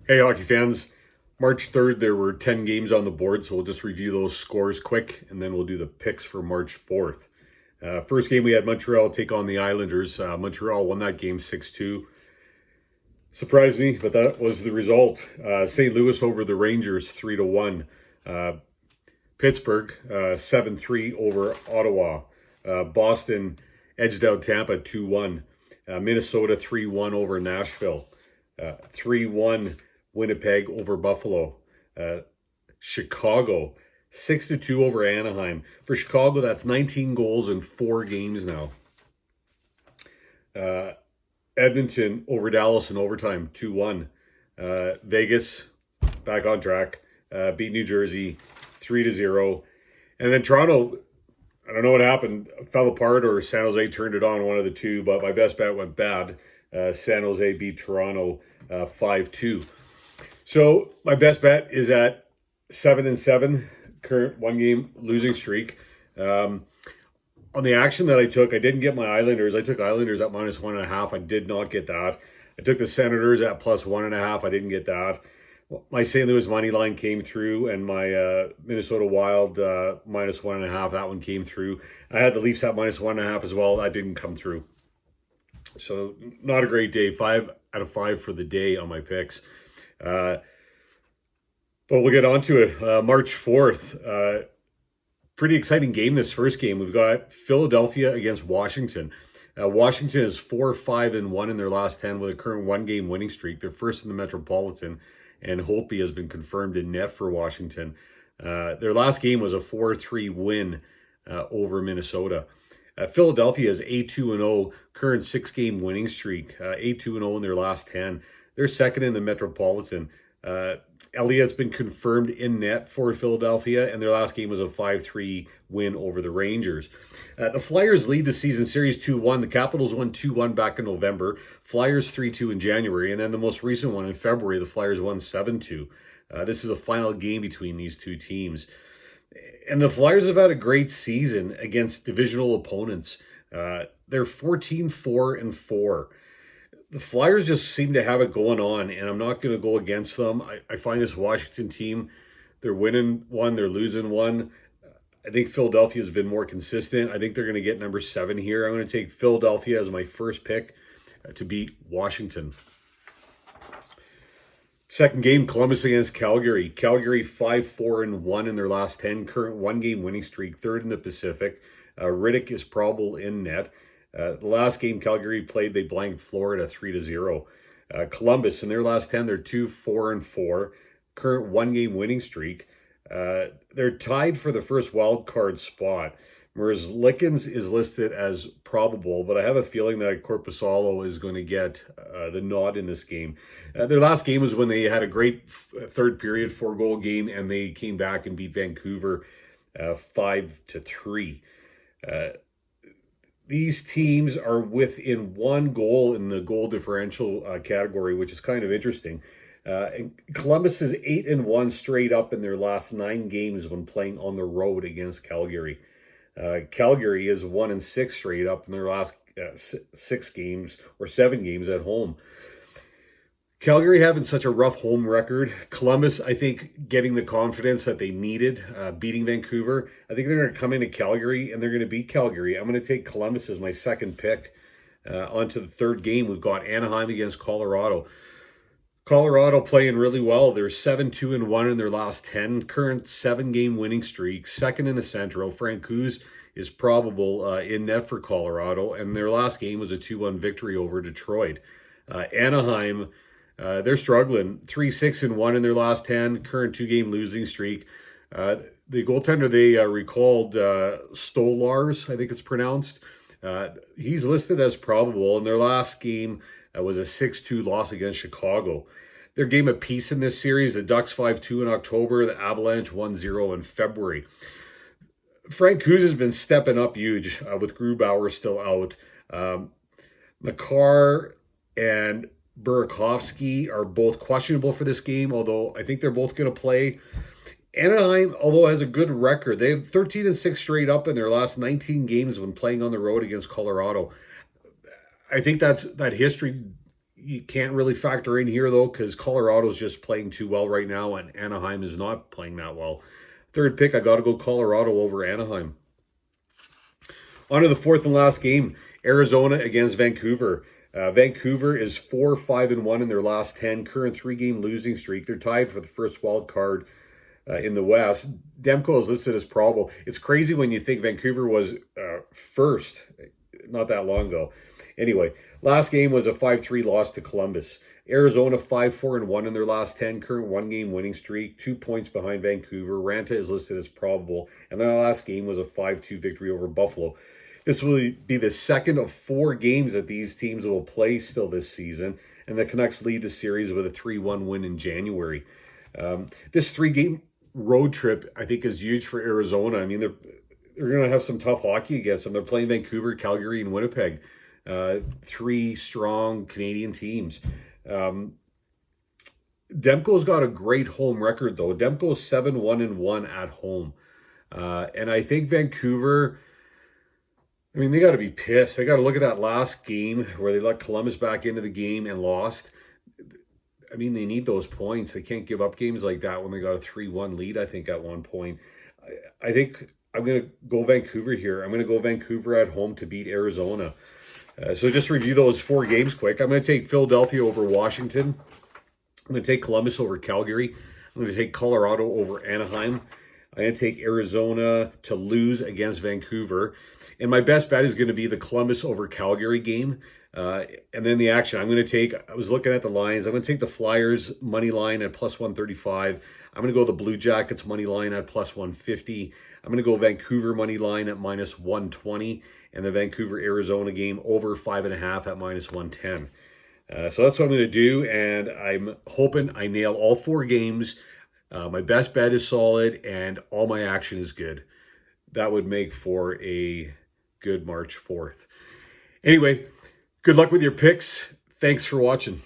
Hey, hockey fans. March 3rd, there were 10 games on the board, so we'll just review those scores quick, and then we'll do the picks for March 4th. First game, we had Montreal take on the Islanders. Montreal won that game 6-2. Surprised me, but that was the result. St. Louis over the Rangers 3-1. Pittsburgh 7-3 over Ottawa. Boston edged out Tampa 2-1. Minnesota 3-1 over Nashville. 3-1 Winnipeg over Buffalo. Chicago 6-2 over Anaheim. For Chicago, that's 19 goals in 4 games now. Edmonton over Dallas in overtime 2-1. Vegas back on track. Beat New Jersey 3-0. And then Toronto, I don't know what happened, fell apart or San Jose turned it on, one of the two, but my best bet went bad. San Jose beat Toronto 5-2. So my best bet is at 7-7, current 1-game losing streak. On the action that I took, I didn't get my Islanders. I took Islanders at -1.5. I did not get that. I took the Senators at +1.5. I didn't get that. My St. Louis money line came through, and my Minnesota Wild -1.5. That one came through. I had the Leafs at -1.5 as well. That didn't come through. So not a great day. 5 out of 5 for the day on my picks. But we'll get on to it. March 4th. Pretty exciting game, this first game. We've got Philadelphia against Washington. Washington is 4-5-1 in their last 10 with a current 1-game winning streak. They're first in the Metropolitan, and Holtby has been confirmed in net for Washington. Their last game was a 4-3 win over Minnesota. Philadelphia is 8-2-0, current 6-game winning streak, 8-2-0 in their last 10. They're second in the Metropolitan. Elliott's been confirmed in net for Philadelphia, and their last game was a 5-3 win over the Rangers. The Flyers lead the season series 2-1. The Capitals won 2-1 back in November. Flyers 3-2 in January, and then the most recent one in February, the Flyers won 7-2. This is the final game between these two teams. And the Flyers have had a great season against divisional opponents. They're 14-4-4. The Flyers just seem to have it going on, and I'm not going to go against them. I find this Washington team, they're winning one, they're losing one. I think Philadelphia has been more consistent. I think they're going to get number 7 here. I'm going to take Philadelphia as my first pick to beat Washington. Second game, Columbus against Calgary. Calgary 5-4-1 in their last 10, current 1-game winning streak, third in the Pacific. Riddick is probable in net. The last game Calgary played, they blanked Florida 3-0. Columbus, in their last 10, they're 2-4-4, current 1-game winning streak. They're tied for the first wild card spot. Merzlikins is listed as probable, but I have a feeling that Korpisalo is going to get the nod in this game. Their last game was when they had a great third period 4-goal game, and they came back and beat Vancouver 5-3. These teams are within 1 goal in the goal differential category, which is kind of interesting. And Columbus is 8-1 straight up in their last 9 games when playing on the road against Calgary. Calgary is 1-6 straight up in their last 6 games or 7 games at home. Calgary having such a rough home record. Columbus, I think, getting the confidence that they needed, beating Vancouver. I think they're going to come into Calgary and they're going to beat Calgary. I'm going to take Columbus as my second pick. On to the third game, we've got Anaheim against Colorado. Colorado playing really well. They're 7-2-1 in their last 10, current 7-game winning streak, second in the Central. Francouz is probable in net for Colorado, and their last game was a 2-1 victory over Detroit. Anaheim, they're struggling, 3-6-1 in their last 10, current 2-game losing streak. The goaltender they recalled, Stolars, I think it's pronounced. He's listed as probable, and their last game was a 6-2 loss against Chicago. Their game of peace in this series, the Ducks 5-2 in October, the Avalanche 1-0 in February. Francouz has been stepping up huge with Grubauer still out. Makar and Burakovsky are both questionable for this game, although I think they're both going to play. Anaheim, although has a good record, they have 13-6 straight up in their last 19 games when playing on the road against Colorado. I think that history you can't really factor in here, though, because Colorado's just playing too well right now, and Anaheim is not playing that well. Third pick, I got to go Colorado over Anaheim. On to the fourth and last game, Arizona against Vancouver. Vancouver is 4-5-1 in their last 10, current 3-game losing streak. They're tied for the first wild card in the West. Demko is listed as probable. It's crazy when you think Vancouver was first not that long ago. Anyway, last game was a 5-3 loss to Columbus. Arizona 5-4-1 in their last 10, current 1-game winning streak, 2 points behind Vancouver. Ranta is listed as probable. And their last game was a 5-2 victory over Buffalo. This will be the second of 4 games that these teams will play still this season. And the Canucks lead the series with a 3-1 win in January. This 3-game road trip, I think, is huge for Arizona. I mean, they're going to have some tough hockey against them. They're playing Vancouver, Calgary, and Winnipeg. 3 strong Canadian teams. Demko's got a great home record, though. Demko's 7-1-1 at home. And I think Vancouver, I mean, they got to be pissed. They got to look at that last game where they let Columbus back into the game and lost. I mean, they need those points. They can't give up games like that when they got a 3-1 lead, I think, at one point. I think I'm going to go Vancouver here. I'm going to go Vancouver at home to beat Arizona. So just review those 4 games quick. I'm going to take Philadelphia over Washington. I'm going to take Columbus over Calgary. I'm going to take Colorado over Anaheim. I'm going to take Arizona to lose against Vancouver. And my best bet is going to be the Columbus over Calgary game. And then the action, I'm going to take, I was looking at the lines. I'm going to take the Flyers money line at plus 135. I'm going to go the Blue Jackets money line at plus 150. I'm going to go Vancouver money line at minus 120. And the Vancouver-Arizona game over 5.5 at minus 110. So that's what I'm going to do. And I'm hoping I nail all 4 games. My best bet is solid and all my action is good. That would make for a good March 4th. Anyway, good luck with your picks. Thanks for watching.